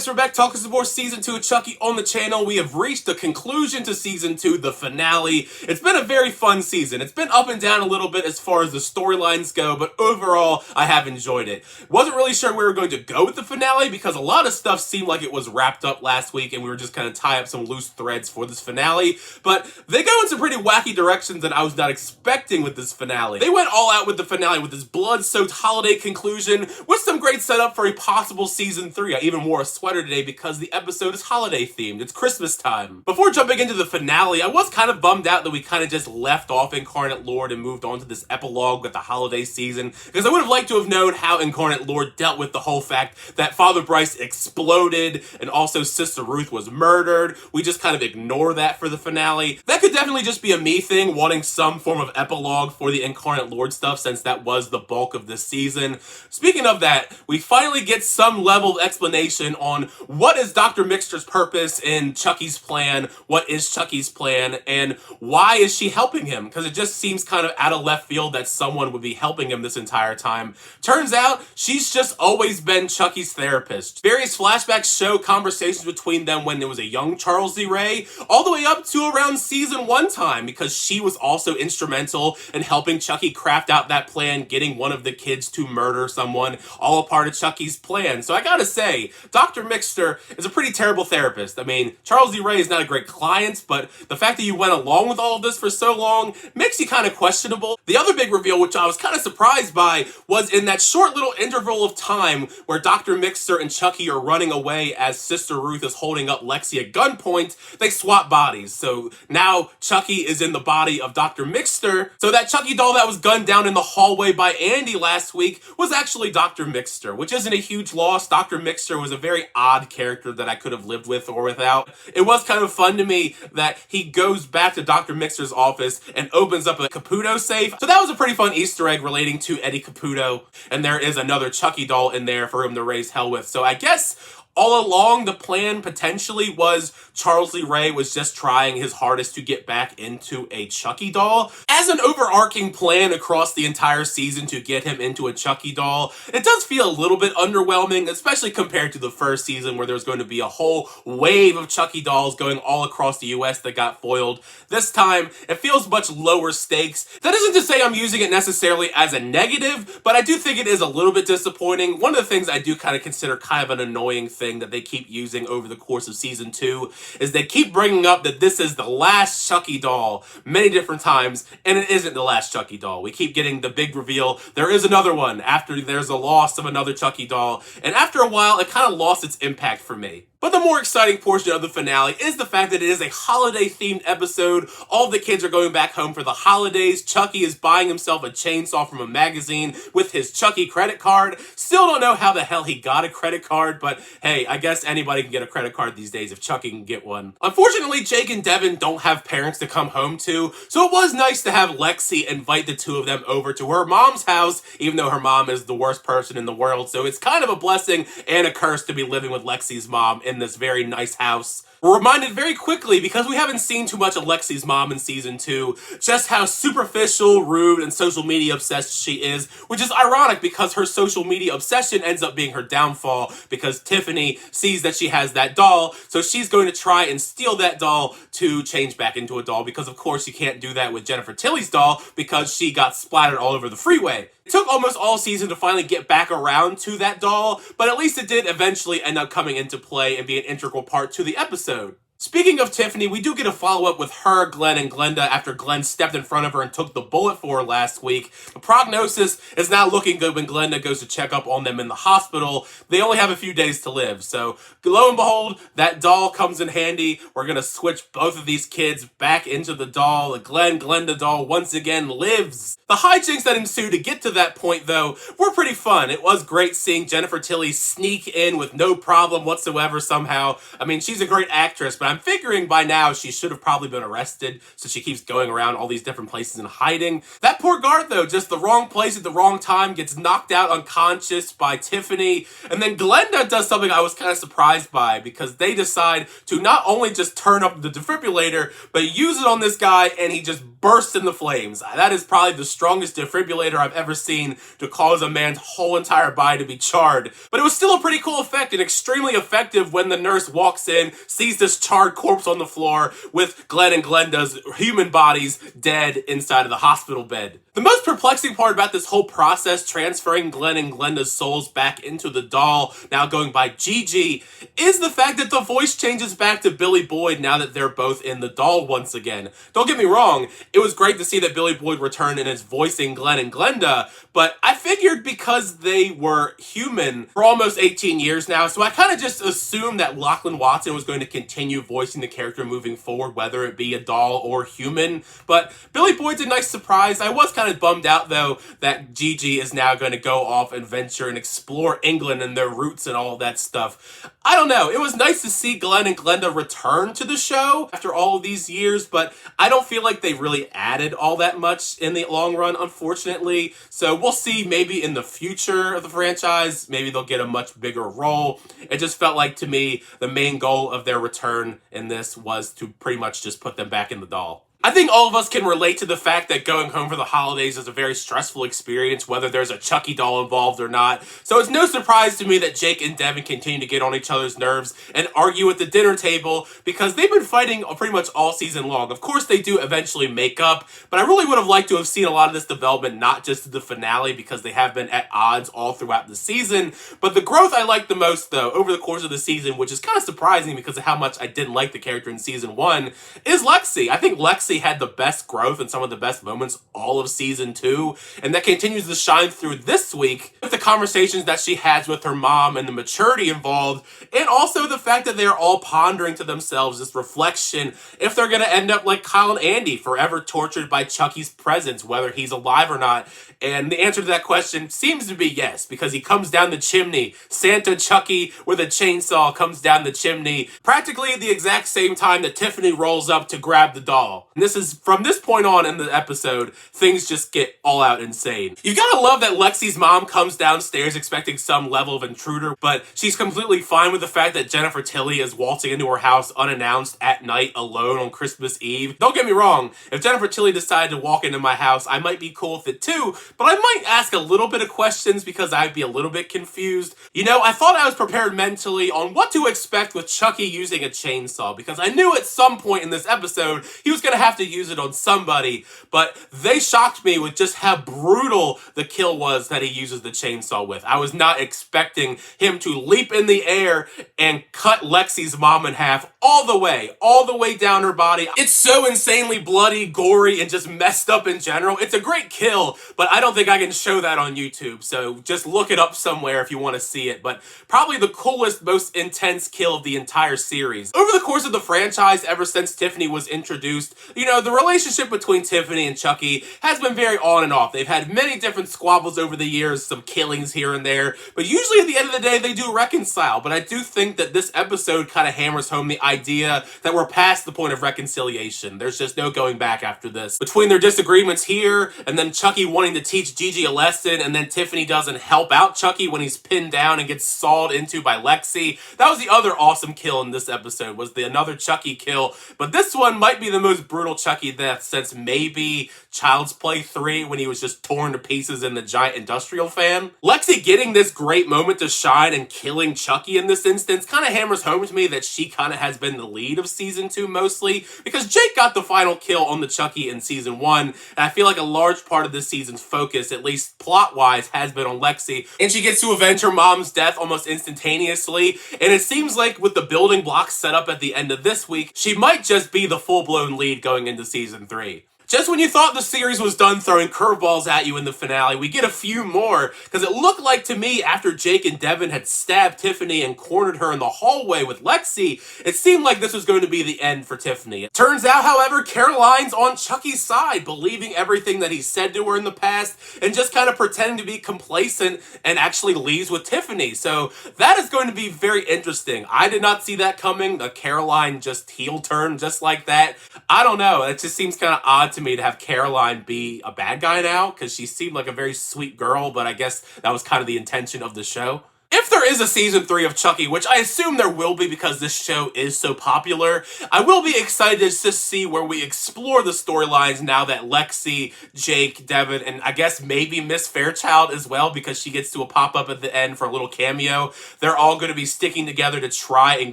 guys, we're back talking some more Season 2 of Chucky on the channel. We have reached the conclusion to Season 2, the finale. It's been a very fun season. It's been up and down a little bit as far as the storylines go, but overall, I have enjoyed it. Wasn't really sure where we were going to go with the finale because a lot of stuff seemed like it was wrapped up last week and we were just kind of tie up some loose threads for this finale, but they go in some pretty wacky directions that I was not expecting with this finale. They went all out with the finale with this blood-soaked holiday conclusion with some great setup for a possible Season 3. I even wore a sweater today because the episode is holiday themed. It's Christmas time. Before jumping into the finale, I was kind of bummed out that we kind of just left off Incarnate Lord and moved on to this epilogue with the holiday season, because I would have liked to have known how Incarnate Lord dealt with the whole fact that Father Bryce exploded and also Sister Ruth was murdered. We just kind of ignore that for the finale. That could definitely just be a me thing, wanting some form of epilogue for the Incarnate Lord stuff, since that was the bulk of this season. Speaking of that, we finally get some level of explanation on what is Dr. Mixter's purpose in Chucky's plan, what is Chucky's plan, and why is she helping him? Because it just seems kind of out of left field that someone would be helping him this entire time. Turns out, she's just always been Chucky's therapist. Various flashbacks show conversations between them when there was a young Charles D. Ray, all the way up to around Season 1 time, because she was also instrumental in helping Chucky craft out that plan, getting one of the kids to murder someone, all a part of Chucky's plan. So I gotta say, Dr. Mixter is a pretty terrible therapist. I mean, Charles D. Ray is not a great client, but the fact that you went along with all of this for so long makes you kind of questionable. The other big reveal, which I was kind of surprised by, was in that short little interval of time where Dr. Mixter and Chucky are running away as Sister Ruth is holding up Lexi at gunpoint, they swap bodies. So now Chucky is in the body of Dr. Mixter. So that Chucky doll that was gunned down in the hallway by Andy last week was actually Dr. Mixter, which isn't a huge loss. Dr. Mixter was a very odd character that I could have lived with or without. It was kind of fun to me that he goes back to Dr. Mixter's office and opens up a Caputo safe. So that was a pretty fun Easter egg relating to Eddie Caputo. And there is another Chucky doll in there for him to raise hell with. So I guess all along, the plan potentially was Charles Lee Ray was just trying his hardest to get back into a Chucky doll. As an overarching plan across the entire season to get him into a Chucky doll, it does feel a little bit underwhelming, especially compared to the first season where there was going to be a whole wave of Chucky dolls going all across the US that got foiled. This time, it feels much lower stakes. That isn't to say I'm using it necessarily as a negative, but I do think it is a little bit disappointing. One of the things I do kind of consider kind of an annoying thing that they keep using over the course of Season 2 is they keep bringing up that this is the last Chucky doll many different times, and it isn't the last Chucky doll. We keep getting the big reveal, there is another one after there's a loss of another Chucky doll, and after a while it kind of lost its impact for me. But the more exciting portion of the finale is the fact that it is a holiday-themed episode. All the kids are going back home for the holidays. Chucky is buying himself a chainsaw from a magazine with his Chucky credit card. Still don't know how the hell he got a credit card, but hey, I guess anybody can get a credit card these days if Chucky can get one. Unfortunately, Jake and Devin don't have parents to come home to, so it was nice to have Lexi invite the two of them over to her mom's house, even though her mom is the worst person in the world, so it's kind of a blessing and a curse to be living with Lexi's mom in this very nice house. We're reminded very quickly, because we haven't seen too much of Lexi's mom in Season 2, just how superficial, rude, and social media obsessed she is, which is ironic because her social media obsession ends up being her downfall because Tiffany sees that she has that doll, so she's going to try and steal that doll to change back into a doll, because of course you can't do that with Jennifer Tilly's doll because she got splattered all over the freeway. It took almost all season to finally get back around to that doll, but at least it did eventually end up coming into play and be an integral part to the episode. Speaking of Tiffany, we do get a follow-up with her, Glenn, and Glenda after Glenn stepped in front of her and took the bullet for her last week. The prognosis is not looking good when Glenda goes to check up on them in the hospital. They only have a few days to live, so lo and behold, that doll comes in handy. We're going to switch both of these kids back into the doll. The Glenda doll once again lives. The hijinks that ensue to get to that point, though, were pretty fun. It was great seeing Jennifer Tilly sneak in with no problem whatsoever somehow. I mean, she's a great actress, but I'm figuring by now she should have probably been arrested, so she keeps going around all these different places and hiding. That poor guard, though, just the wrong place at the wrong time, gets knocked out unconscious by Tiffany, and then Glenda does something I was kind of surprised by, because they decide to not only just turn up the defibrillator, but use it on this guy, and he just burst into flames. That is probably the strongest defibrillator I've ever seen to cause a man's whole entire body to be charred. But it was still a pretty cool effect and extremely effective when the nurse walks in, sees this charred corpse on the floor with Glenn and Glenda's human bodies dead inside of the hospital bed. The most perplexing part about this whole process, transferring Glenn and Glenda's souls back into the doll, now going by Gigi, is the fact that the voice changes back to Billy Boyd now that they're both in the doll once again. Don't get me wrong, it was great to see that Billy Boyd returned and is voicing Glenn and Glenda, but I figured because they were human for almost 18 years now, so I kind of just assumed that Lachlan Watson was going to continue voicing the character moving forward, whether it be a doll or human. But Billy Boyd's a nice surprise. I was kind of bummed out, though, that Gigi is now going to go off and venture and explore England and their roots and all of that stuff. I don't know. It was nice to see Glenn and Glenda return to the show after all of these years, but I don't feel like they really added all that much in the long run, unfortunately. So we'll see maybe in the future of the franchise, maybe they'll get a much bigger role. It just felt like, to me, the main goal of their return in this was to pretty much just put them back in the doll. I think all of us can relate to the fact that going home for the holidays is a very stressful experience, whether there's a Chucky doll involved or not. So it's no surprise to me that Jake and Devin continue to get on each other's nerves and argue at the dinner table, because they've been fighting pretty much all season long. Of course, they do eventually make up, but I really would have liked to have seen a lot of this development, not just to the finale, because they have been at odds all throughout the season. But the growth I liked the most, though, over the course of the season, which is kind of surprising because of how much I didn't like the character in season 1, is Lexi. I think Lexi had the best growth and some of the best moments all of season 2, and that continues to shine through this week with the conversations that she has with her mom and the maturity involved, and also the fact that they're all pondering to themselves this reflection if they're going to end up like Kyle and Andy, forever tortured by Chucky's presence, whether he's alive or not. And the answer to that question seems to be yes, because he comes down the chimney. Santa Chucky with a chainsaw comes down the chimney practically at the exact same time that Tiffany rolls up to grab the doll. And this is, from this point on in the episode, things just get all out insane. You gotta love that Lexi's mom comes downstairs expecting some level of intruder, but she's completely fine with the fact that Jennifer Tilly is waltzing into her house unannounced at night alone on Christmas Eve. Don't get me wrong, if Jennifer Tilly decided to walk into my house, I might be cool with it too, but I might ask a little bit of questions because I'd be a little bit confused. You know, I thought I was prepared mentally on what to expect with Chucky using a chainsaw, because I knew at some point in this episode he was gonna have to use it on somebody, but they shocked me with just how brutal the kill was that he uses the chainsaw with. I was not expecting him to leap in the air and cut Lexi's mom in half all the way down her body. It's so insanely bloody, gory, and just messed up in general. It's a great kill, but I don't think I can show that on YouTube, so just look it up somewhere if you want to see it. But probably the coolest, most intense kill of the entire series. Over the course of the franchise, ever since Tiffany was introduced, you know, the relationship between Tiffany and Chucky has been very on and off. They've had many different squabbles over the years, some killings here and there, but usually at the end of the day, they do reconcile. But I do think that this episode kind of hammers home the idea that we're past the point of reconciliation. There's just no going back after this. Between their disagreements here, and then Chucky wanting to teach Gigi a lesson, and then Tiffany doesn't help out Chucky when he's pinned down and gets sawed into by Lexi. That was the other awesome kill in this episode, was another Chucky kill. But this one might be the most brutal Chucky death since maybe Child's Play 3, when he was just torn to pieces in the giant industrial fan. Lexi getting this great moment to shine and killing Chucky in this instance kind of hammers home to me that she kind of has been the lead of season 2 mostly, because Jake got the final kill on the Chucky in season 1, and I feel like a large part of this season's focus, at least plot-wise, has been on Lexi, and she gets to avenge her mom's death almost instantaneously, and it seems like with the building blocks set up at the end of this week, she might just be the full-blown lead going into season 3. Just when you thought the series was done throwing curveballs at you in the finale, we get a few more, because it looked like to me after Jake and Devin had stabbed Tiffany and cornered her in the hallway with Lexi, it seemed like this was going to be the end for Tiffany. It turns out, however, Caroline's on Chucky's side, believing everything that he said to her in the past and just kind of pretending to be complacent, and actually leaves with Tiffany. So that is going to be very interesting. I did not see that coming, the Caroline just heel turn just like that. I don't know, it just seems kind of odd to me to have Caroline be a bad guy now, because she seemed like a very sweet girl, but I guess that was kind of the intention of the show. If there is a season 3 of Chucky, which I assume there will be because this show is so popular, I will be excited to see where we explore the storylines now that Lexi, Jake, Devin, and I guess maybe Miss Fairchild as well, because she gets to a pop-up at the end for a little cameo. They're all going to be sticking together to try and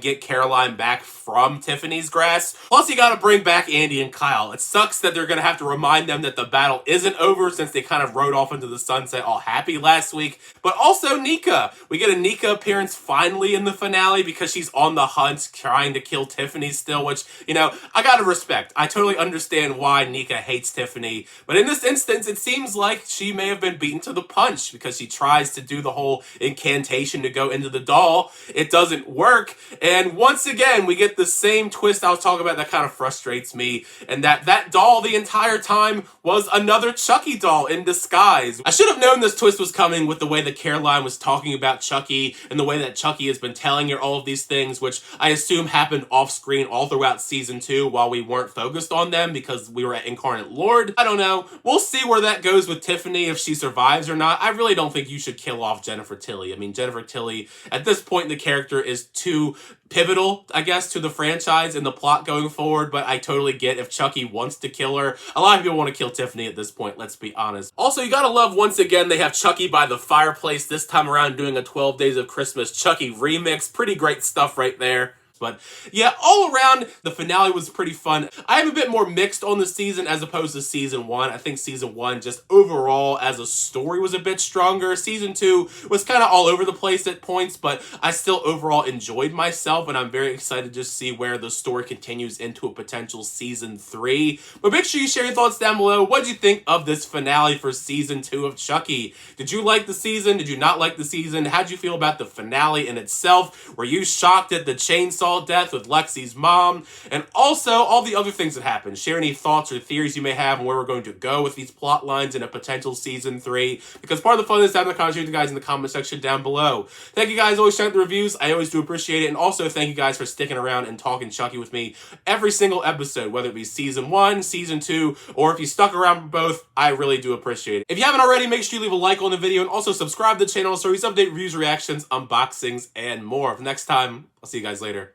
get Caroline back from Tiffany's grasp. Plus, you gotta bring back Andy and Kyle. It sucks that they're gonna have to remind them that the battle isn't over since they kind of rode off into the sunset all happy last week. But also Nika. We get a Nika appearance finally in the finale because she's on the hunt trying to kill Tiffany still, which, you know, I gotta respect. I totally understand why Nika hates Tiffany. But in this instance, it seems like she may have been beaten to the punch because she tries to do the whole incantation to go into the doll. It doesn't work. And once again, we get the same twist I was talking about that kind of frustrates me, and that doll the entire time was another Chucky doll in disguise. I should have known this twist was coming with the way that Caroline was talking about Chucky and the way that Chucky has been telling her all of these things, which I assume happened off screen all throughout season 2 while we weren't focused on them because we were at Incarnate Lord. I don't know. We'll see where that goes with Tiffany, if she survives or not. I really don't think you should kill off Jennifer Tilly. I mean, Jennifer Tilly, at this point in the character, is too pivotal, I guess, to the franchise and the plot going forward, but I totally get if Chucky wants to kill her. A lot of people want to kill Tiffany at this point, let's be honest. Also, you gotta love, once again, they have Chucky by the fireplace, this time around doing a 12 Days of Christmas Chucky remix. Pretty great stuff right there. But yeah, all around, the finale was pretty fun. I am a bit more mixed on the season as opposed to season 1. I think season 1 just overall as a story was a bit stronger. Season 2 was kind of all over the place at points, but I still overall enjoyed myself, and I'm very excited to see where the story continues into a potential season 3. But make sure you share your thoughts down below. What did you think of this finale for season 2 of Chucky? Did you like the season? Did you not like the season? How'd you feel about the finale in itself? Were you shocked at the chainsaw death with Lexi's mom, and also all the other things that happened? Share any thoughts or theories you may have on where we're going to go with these plot lines in a potential season 3, because part of the fun is having the conversation with you guys in the comment section down below. Thank you guys, always sharing the reviews. I always do appreciate it, and also thank you guys for sticking around and talking Chucky with me every single episode, whether it be season 1, season 2, or if you stuck around for both. I really do appreciate it. If you haven't already, make sure you leave a like on the video and also subscribe to the channel so we update reviews, reactions, unboxings, and more. Next time, I'll see you guys later.